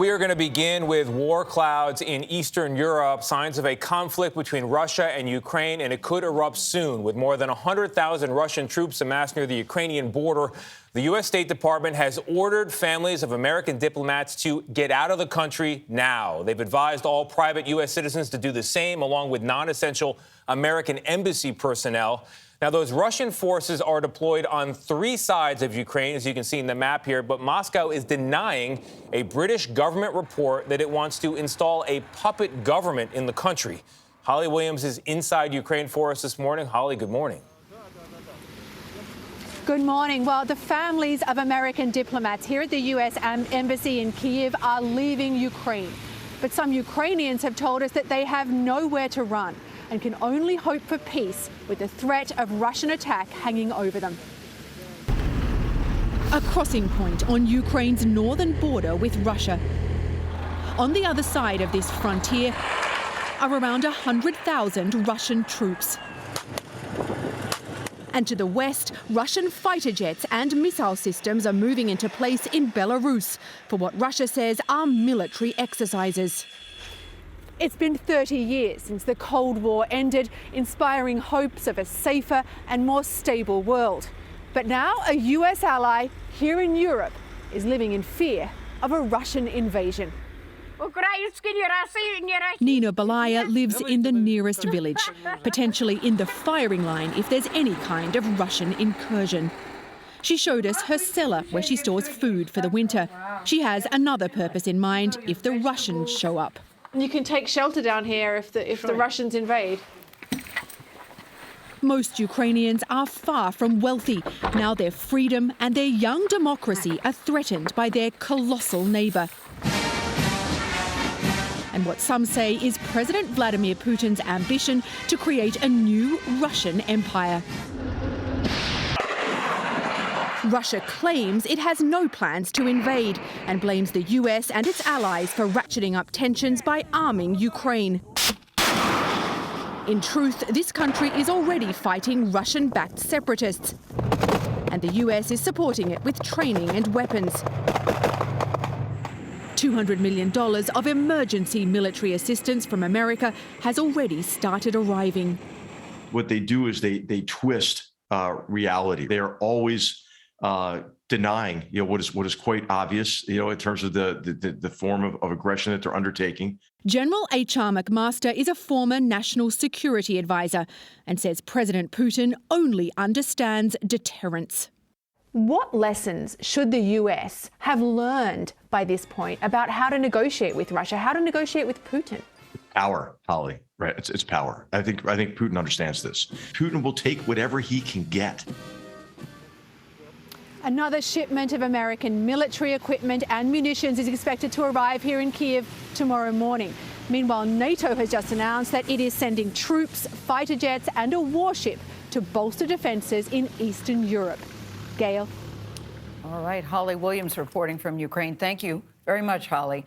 We are going to begin with war clouds in Eastern Europe, signs of a conflict between Russia and Ukraine, and it could erupt soon. With more than 100,000 Russian troops amassed near the Ukrainian border, the U.S. State Department has ordered families of American diplomats to get out of the country now. They've advised all private U.S. citizens to do the same, along with non-essential American embassy personnel. Now, those Russian forces are deployed on three sides of Ukraine, as you can see in the map here, but Moscow is denying a British government report that it wants to install a puppet government in the country. Holly Williams is inside Ukraine for us this morning. Holly, good morning. Good morning. Well, the families of American diplomats here at the U.S. Embassy in Kyiv are leaving Ukraine. But some Ukrainians have told us that they have nowhere to run and can only hope for peace with the threat of Russian attack hanging over them. A crossing point on Ukraine's northern border with Russia. On the other side of this frontier are around 100,000 Russian troops. And to the west, Russian fighter jets and missile systems are moving into place in Belarus for what Russia says are military exercises. It's been 30 years since the Cold War ended, inspiring hopes of a safer and more stable world. But now a US ally here in Europe is living in fear of a Russian invasion. Nina Belaya lives in the nearest village, potentially in the firing line if there's any kind of Russian incursion. She showed us her cellar where she stores food for the winter. She has another purpose in mind if the Russians show up. You can take shelter down here if the Russians invade. Most Ukrainians are far from wealthy. Now their freedom and their young democracy are threatened by their colossal neighbour. And what some say is President Vladimir Putin's ambition to create a new Russian empire. Russia claims it has no plans to invade and blames the US and its allies for ratcheting up tensions by arming Ukraine. In truth, this country is already fighting Russian-backed separatists, and the US is supporting it with training and weapons. $200 million of emergency military assistance from America has already started arriving. What they do is they twist reality. They are always denying, what is quite obvious, in terms of the form of aggression that they're undertaking. General H.R. McMaster is a former national security advisor and says President Putin only understands deterrence. What lessons should the US have learned by this point about how to negotiate with Russia, how to negotiate with Putin? Power, Holly, right? It's power. I think Putin understands this. Putin will take whatever he can get. Another shipment of American military equipment and munitions is expected to arrive here in Kyiv tomorrow morning. Meanwhile, NATO has just announced that it is sending troops, fighter jets and a warship to bolster defences in Eastern Europe. Gayle. All right, Holly Williams reporting from Ukraine. Thank you very much, Holly.